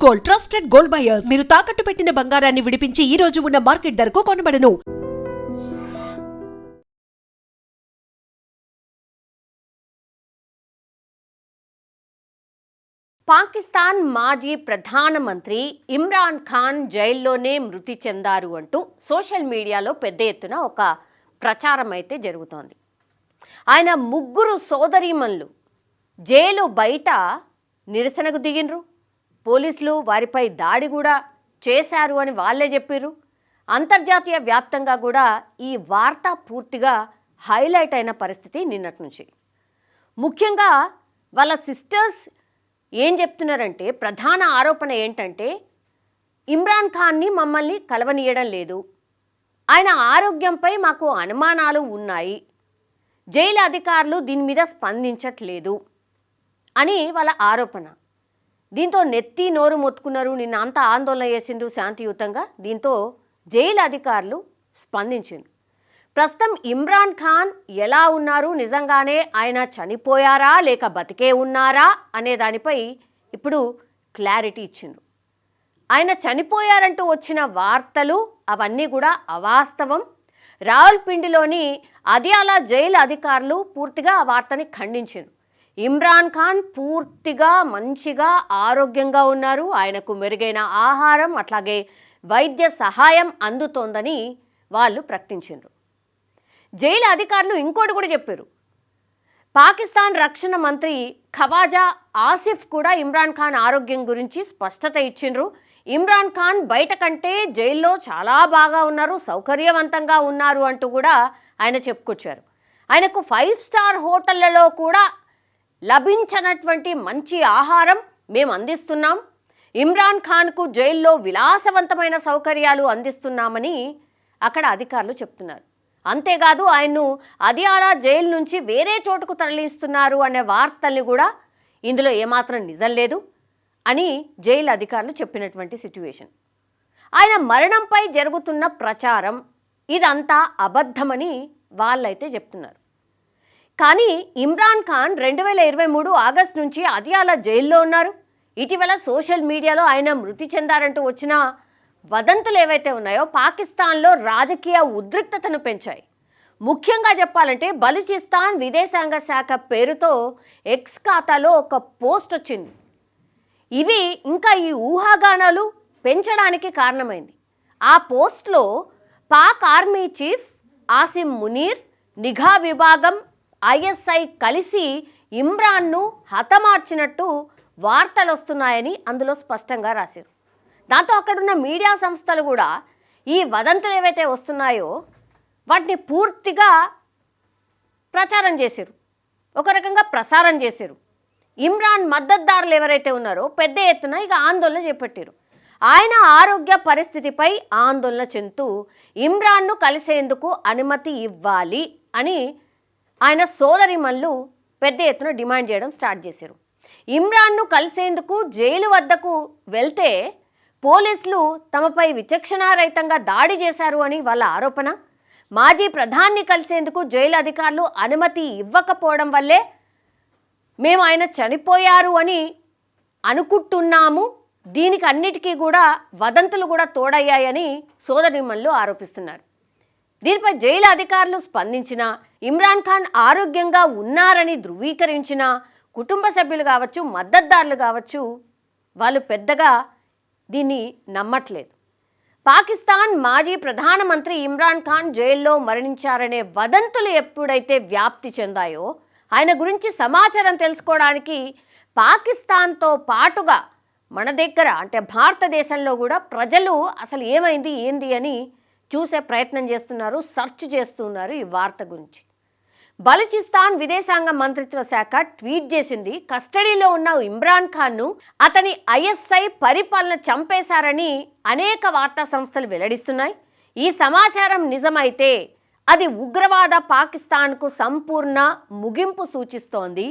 Gold, trusted gold buyers. మీరు తాకట్టు పెట్టిన బంగారాన్ని విడిపించి ఈ రోజు ఉన్న మార్కెట్ ధరకు కొనబడను. పాకిస్తాన్ మాజీ ప్రధానమంత్రి ఇమ్రాన్ ఖాన్ జైల్లోనే మృతి చెందారు అంటూ సోషల్ మీడియాలో పెద్ద ఎత్తున ఒక ప్రచారం అయితే జరుగుతోంది. ఆయన ముగ్గురు సోదరీమణులు జైలు బయట నిరసనకు దిగినరు. పోలీసులు వారిపై దాడి కూడా చేశారు అని వాళ్ళే చెప్పారు. అంతర్జాతీయ వ్యాప్తంగా కూడా ఈ వార్త పూర్తిగా హైలైట్ అయిన పరిస్థితి నిన్నటి నుంచి. ముఖ్యంగా వాళ్ళ సిస్టర్స్ ఏం చెప్తున్నారంటే, ప్రధాన ఆరోపణ ఏంటంటే ఇమ్రాన్ ఖాన్ని మమ్మల్ని కలవనీయడం లేదు, ఆయన ఆరోగ్యంపై మాకు అనుమానాలు ఉన్నాయి, జైలు అధికారులు దీని మీద స్పందించట్లేదు అని వాళ్ళ ఆరోపణ. దీంతో నెత్తి నోరు మొత్తుకున్నారు. నిన్న అంతా ఆందోళన చేసిండ్రు శాంతియుతంగా. దీంతో జైలు అధికారులు స్పందించిండ్రు. ప్రస్తుతం ఇమ్రాన్ ఖాన్ ఎలా ఉన్నారు, నిజంగానే ఆయన చనిపోయారా లేక బతికే ఉన్నారా అనే దానిపై ఇప్పుడు క్లారిటీ ఇచ్చిండ్రు. ఆయన చనిపోయారంటూ వచ్చిన వార్తలు అవన్నీ కూడా అవాస్తవం. రావల్పిండిలోని అదియాలా జైలు అధికారులు పూర్తిగా ఆ వార్తని ఖండించారు. ఇమ్రాన్ ఖాన్ పూర్తిగా మంచిగా ఆరోగ్యంగా ఉన్నారు, ఆయనకు మెరుగైన ఆహారం అట్లాగే వైద్య సహాయం అందుతోందని వాళ్ళు ప్రకటించారు. జైలు అధికారులు ఇంకోటి కూడా చెప్పారు. పాకిస్తాన్ రక్షణ మంత్రి ఖవాజా ఆసిఫ్ కూడా ఇమ్రాన్ ఖాన్ ఆరోగ్యం గురించి స్పష్టత ఇచ్చిండ్రు. ఇమ్రాన్ ఖాన్ బయట కంటే జైల్లో చాలా బాగా ఉన్నారు, సౌకర్యవంతంగా ఉన్నారు అంటూ కూడా ఆయన చెప్పుకొచ్చారు. ఆయనకు 5 స్టార్ హోటళ్లలో కూడా లభించినటువంటి మంచి ఆహారం మేము అందిస్తున్నాం, ఇమ్రాన్ ఖాన్కు జైల్లో విలాసవంతమైన సౌకర్యాలు అందిస్తున్నామని అక్కడ అధికారులు చెప్తున్నారు. అంతేకాదు ఆయన్ను అదియాలా జైలు నుంచి వేరే చోటుకు తరలిస్తున్నారు అనే వార్తల్ని కూడా ఇందులో ఏమాత్రం నిజం లేదు అని జైలు అధికారులు చెప్పినటువంటి సిట్యువేషన్. ఆయన మరణంపై జరుగుతున్న ప్రచారం ఇదంతా అబద్ధమని వాళ్ళైతే చెప్తున్నారు. కానీ ఇమ్రాన్ ఖాన్ 2023 ఆగస్టు నుంచి అదియాలా జైల్లో ఉన్నారు. ఇటీవల సోషల్ మీడియాలో ఆయన మృతి చెందారంటూ వచ్చిన వదంతులు ఏవైతే ఉన్నాయో పాకిస్తాన్లో రాజకీయ ఉద్రిక్తతను పెంచాయి. ముఖ్యంగా చెప్పాలంటే బలూచిస్తాన్ విదేశాంగ శాఖ పేరుతో ఎక్స్ ఖాతాలో ఒక పోస్ట్ వచ్చింది. ఇవి ఇంకా ఈ ఊహాగానాలు పెంచడానికి కారణమైంది. ఆ పోస్ట్లో పాక్ ఆర్మీ చీఫ్ ఆసిమ్ మునీర్, నిఘా విభాగం, ISI కలిసి ఇమ్రాన్ను హతమార్చినట్టు వార్తలు వస్తున్నాయని అందులో స్పష్టంగా రాశారు. దాంతో అక్కడున్న మీడియా సంస్థలు కూడా ఈ వదంతులు ఏవైతే వస్తున్నాయో వాటిని పూర్తిగా ప్రచారం చేశారు, ఒక రకంగా ప్రసారం చేశారు. ఇమ్రాన్ మద్దతుదారులు ఎవరైతే ఉన్నారో పెద్ద ఎత్తున ఇక ఆందోళన చేపట్టారు. ఆయన ఆరోగ్య పరిస్థితిపై ఆందోళన చెందుతూ ఇమ్రాన్ను కలిసేందుకు అనుమతి ఇవ్వాలి అని ఆయన సోదరిమణులు పెద్ద ఎత్తున డిమాండ్ చేయడం స్టార్ట్ చేశారు. ఇమ్రాన్ను కలిసేందుకు జైలు వద్దకు వెళ్తే పోలీసులు తమపై విచక్షణారహితంగా దాడి చేశారు అని వాళ్ళ ఆరోపణ. మాజీ ప్రధాని కలిసేందుకు జైలు అధికారులు అనుమతి ఇవ్వకపోవడం వల్లే మేము ఆయన చనిపోయారు అని అనుకుంటున్నాము, దీనికి అన్నిటికీ కూడా వదంతులు కూడా తోడయ్యాయని సోదరిమణులు ఆరోపిస్తున్నారు. దీనిపై జైలు అధికారులు స్పందించిన, ఇమ్రాన్ ఖాన్ ఆరోగ్యంగా ఉన్నారని ధృవీకరించిన కుటుంబ సభ్యులు కావచ్చు, మద్దతుదారులు కావచ్చు, వాళ్ళు పెద్దగా దీన్ని నమ్మట్లేదు. పాకిస్తాన్ మాజీ ప్రధానమంత్రి ఇమ్రాన్ ఖాన్ జైల్లో మరణించారనే వదంతులు ఎప్పుడైతే వ్యాప్తి చెందాయో ఆయన గురించి సమాచారం తెలుసుకోవడానికి పాకిస్తాన్తో పాటుగా మన దగ్గర అంటే భారతదేశంలో కూడా ప్రజలు అసలు ఏమైంది ఏంది అని చూసే ప్రయత్నం చేస్తున్నారు, సెర్చ్ చేస్తున్నారు ఈ వార్త గురించి. బలూచిస్తాన్ విదేశాంగ మంత్రిత్వ శాఖ ట్వీట్ చేసింది, కస్టడీలో ఉన్న ఇమ్రాన్ ఖాన్ను అతని ISI పరిపాలన చంపేశారని అనేక వార్తా సంస్థలు వెల్లడిస్తున్నాయి. ఈ సమాచారం నిజమైతే అది ఉగ్రవాద పాకిస్తాన్కు సంపూర్ణ ముగింపు సూచిస్తోంది.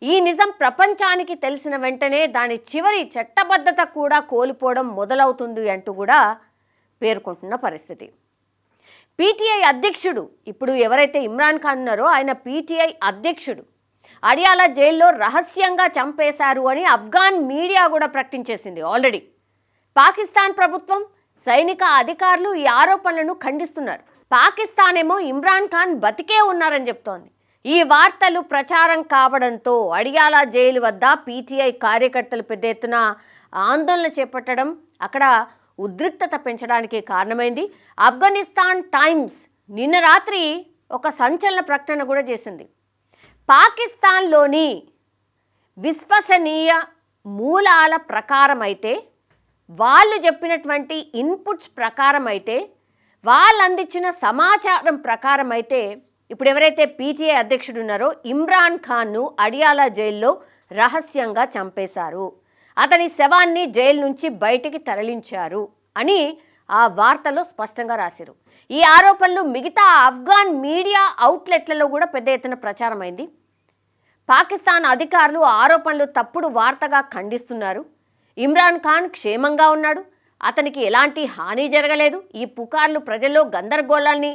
ఈ నిజం ప్రపంచానికి తెలిసిన వెంటనే దాని చివరి చట్టబద్ధత కూడా కోల్పోవడం మొదలవుతుంది అంటూ కూడా పేర్కొంటున్న పరిస్థితి. PTI అధ్యక్షుడు, ఇప్పుడు ఎవరైతే ఇమ్రాన్ ఖాన్ ఉన్నారో ఆయన PTI అధ్యక్షుడు, అడియాలా జైల్లో రహస్యంగా చంపేశారు అని ఆఫ్ఘాన్ మీడియా కూడా ప్రకటించేసింది ఆల్రెడీ. పాకిస్తాన్ ప్రభుత్వం, సైనిక అధికారులు ఈ ఆరోపణలను ఖండిస్తున్నారు. పాకిస్తాన్ ఏమో ఇమ్రాన్ ఖాన్ బతికే ఉన్నారని చెప్తోంది. ఈ వార్తలు ప్రచారం కావడంతో అడియాలా జైలు వద్ద పీటీఐ కార్యకర్తలు పెద్ద ఎత్తున ఆందోళన చేపట్టడం అక్కడ ఉద్రిక్తత పెంచడానికి కారణమైంది. ఆఫ్ఘనిస్తాన్ టైమ్స్ నిన్న రాత్రి ఒక సంచలన ప్రకటన కూడా చేసింది. పాకిస్తాన్లోని విశ్వసనీయ మూలాల ప్రకారం అయితే, వాళ్ళు చెప్పినటువంటి ఇన్పుట్స్ ప్రకారం అయితే, వాళ్ళు అందించిన సమాచారం ప్రకారం అయితే ఇప్పుడు ఎవరైతే పీటీఐ అధ్యక్షుడు ఉన్నారో ఇమ్రాన్ ఖాన్ను అడియాలా జైల్లో రహస్యంగా చంపేశారు, అతని శవాన్ని జైలు నుంచి బయటికి తరలించారు అని ఆ వార్తలో స్పష్టంగా రాశారు. ఈ ఆరోపణలు మిగతా ఆఫ్ఘాన్ మీడియా అవుట్లెట్లలో కూడా పెద్ద ఎత్తున ప్రచారమైంది. పాకిస్తాన్ అధికారులు ఆరోపణలు తప్పుడు వార్తగా ఖండిస్తున్నారు. ఇమ్రాన్ ఖాన్ క్షేమంగా ఉన్నాడు, అతనికి ఎలాంటి హాని జరగలేదు, ఈ పుకార్లు ప్రజల్లో గందరగోళాన్ని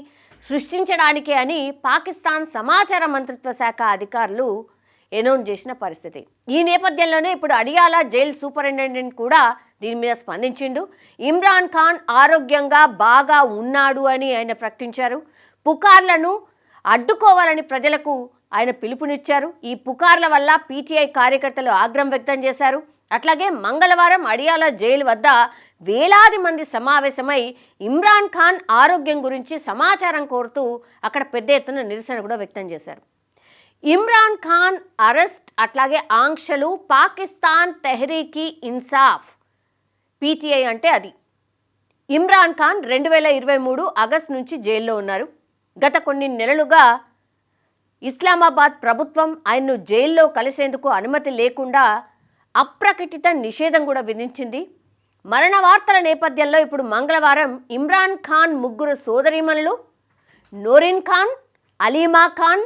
సృష్టించడానికే అని పాకిస్తాన్ సమాచార మంత్రిత్వ శాఖ అధికారులు అనౌన్స్ చేసిన పరిస్థితి. ఈ నేపథ్యంలోనే ఇప్పుడు అడియాలా జైల్ సూపరింటెండెంట్ కూడా దీని మీద స్పందించిండు. ఇమ్రాన్ ఖాన్ ఆరోగ్యంగా బాగా ఉన్నాడు అని ఆయన ప్రకటించారు. పుకార్లను అడ్డుకోవాలని ప్రజలకు ఆయన పిలుపునిచ్చారు. ఈ పుకార్ల వల్ల పీటీఐ కార్యకర్తలు ఆగ్రహం వ్యక్తం చేశారు. అట్లాగే మంగళవారం అడియాలా జైలు వద్ద వేలాది మంది సమావేశమై ఇమ్రాన్ ఖాన్ ఆరోగ్యం గురించి సమాచారం కోరుతూ అక్కడ పెద్ద ఎత్తున నిరసన కూడా వ్యక్తం చేశారు. ఇమ్రాన్ ఖాన్ అరెస్ట్ అట్లాగే ఆంక్షలు పాకిస్తాన్ తెహ్రీకి ఇన్సాఫ్, పీటీఐ అంటే అది. ఇమ్రాన్ ఖాన్ 2023 ఆగస్టు నుంచి జైల్లో ఉన్నారు. గత కొన్ని నెలలుగా ఇస్లామాబాద్ ప్రభుత్వం ఆయన్ను జైల్లో కలిసేందుకు అనుమతి లేకుండా అప్రకటిత నిషేధం కూడా విధించింది. మరణ వార్తల నేపథ్యంలో ఇప్పుడు మంగళవారం ఇమ్రాన్ ఖాన్ ముగ్గురు సోదరీమణులు నోరిన్ ఖాన్, అలీమా ఖాన్,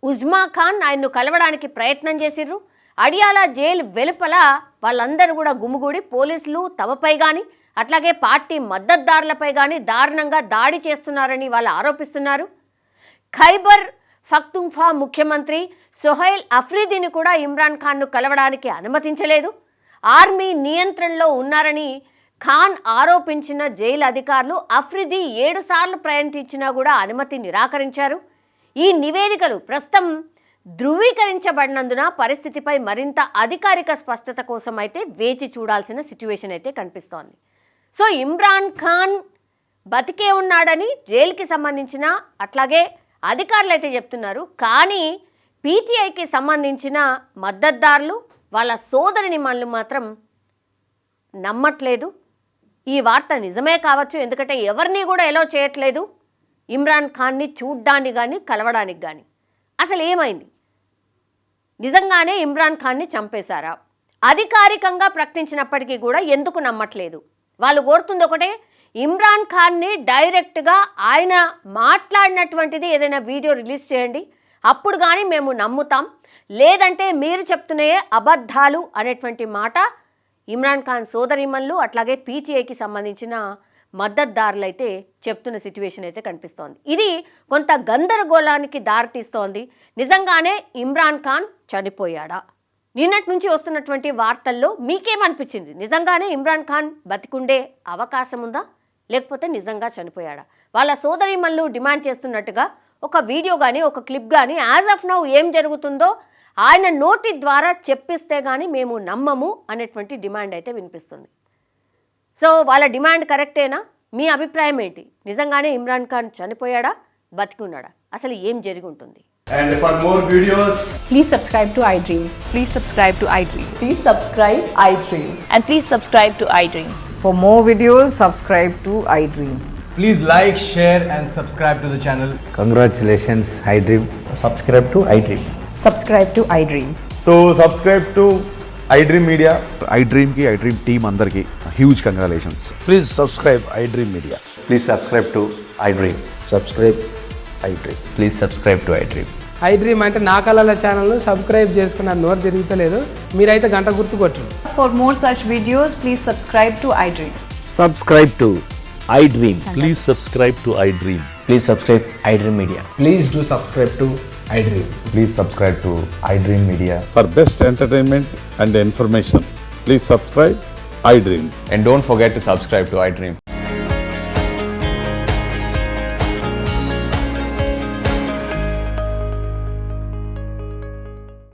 ఉజ్మా ఖాన్ ఆయన్ను కలవడానికి ప్రయత్నం చేసిర్రు. అడియాలా జైలు వెలుపల వాళ్ళందరూ కూడా గుమిగూడి పోలీసులు తమపై కానీ అట్లాగే పార్టీ మద్దతుదారులపై కానీ దారుణంగా దాడి చేస్తున్నారని వాళ్ళు ఆరోపిస్తున్నారు. ఖైబర్ పఖ్తూన్ఖ్వా ముఖ్యమంత్రి సోహైల్ అఫ్రీదీని కూడా ఇమ్రాన్ ఖాన్ను కలవడానికి అనుమతించలేదు. ఆర్మీ నియంత్రణలో ఉన్నారని ఖాన్ ఆరోపించిన జైలు అధికారులు అఫ్రీదీ 7 సార్లు ప్రయత్నించినా కూడా అనుమతి నిరాకరించారు. ఈ నివేదికలు ప్రస్తుతం ధృవీకరించబడినందున పరిస్థితిపై మరింత అధికారిక స్పష్టత కోసం అయితే వేచి చూడాల్సిన సిచ్యువేషన్ అయితే కనిపిస్తోంది. సో ఇమ్రాన్ ఖాన్ బతికే ఉన్నాడని జైలుకి సంబంధించిన అట్లాగే అధికారులు అయితే చెప్తున్నారు. కానీ పీటీఐకి సంబంధించిన మద్దతుదారులు వాళ్ళ సోదరిని మళ్ళీ మాత్రం నమ్మట్లేదు. ఈ వార్త నిజమే కావచ్చు, ఎందుకంటే ఎవరిని కూడా ఎలో చేయట్లేదు ఇమ్రాన్ ఖాన్ని చూడ్డానికి కానీ కలవడానికి కానీ. అసలు ఏమైంది? నిజంగానే ఇమ్రాన్ ఖాన్ని చంపేశారా? అధికారికంగా ప్రకటించినప్పటికీ కూడా ఎందుకు నమ్మట్లేదు? వాళ్ళు కోరుతుంది ఒకటే, ఇమ్రాన్ ఖాన్ని డైరెక్ట్గా ఆయన మాట్లాడినటువంటిది ఏదైనా వీడియో రిలీజ్ చేయండి, అప్పుడు కానీ మేము నమ్ముతాం, లేదంటే మీరు చెప్తున్నాయే అబద్ధాలు అనేటువంటి మాట ఇమ్రాన్ ఖాన్ సోదరిమణులు అట్లాగే పీటీఐకి సంబంధించిన మద్దతుదారులు అయితే చెప్తున్న సిచ్యువేషన్ అయితే కనిపిస్తోంది. ఇది కొంత గందరగోళానికి దారితీస్తోంది. నిజంగానే ఇమ్రాన్ ఖాన్ చనిపోయాడా? నిన్నటి నుంచి వస్తున్నటువంటి వార్తల్లో మీకేమనిపించింది? నిజంగానే ఇమ్రాన్ ఖాన్ బతికుండే అవకాశం ఉందా, లేకపోతే నిజంగా చనిపోయాడా? వాళ్ళ సోదరిమణులు డిమాండ్ చేస్తున్నట్టుగా ఒక వీడియో కానీ ఒక క్లిప్ కానీ యాజ్ ఆఫ్ నౌ ఏం జరుగుతుందో ఆయన నోటి ద్వారా చెప్పిస్తే కానీ మేము నమ్మము అనేటువంటి డిమాండ్ అయితే వినిపిస్తుంది. సో వాళ్ళ డిమాండ్ కరెక్టేనా? మీ అభిప్రాయం ఏంటి? నిజంగానే ఇమ్రాన్ ఖాన్ చనిపోయాడా, బతికున్నాడా? అసలు ఏం జరిగి ఉంటుంది? And for more videos, Please subscribe to iDream. Please subscribe to iDream. Please subscribe iDream. And please subscribe to iDream. For more videos, subscribe to iDream. please like, share and subscribe to the channel. Congratulations, iDream. subscribe to iDream. Subscribe to iDream. So subscribe to iDream Media. iDream की iDream team अंदर की huge congratulations. Please subscribe iDream Media. Please subscribe to iDream. Subscribe iDream. Please subscribe to iDream. iDream అంటే నా కళల ఛానల్ను subscribe చేసుకున్న నోరు తిరుగుతలేదు, మీరైతే గంట గుర్తు కొట్టండి. For more such videos, please subscribe to iDream. Subscribe to iDream. Please subscribe to iDream. Please subscribe iDream Media. Please do subscribe to iDream. Please subscribe to iDream Media. For best entertainment and information, please subscribe iDream. And don't forget to subscribe to iDream.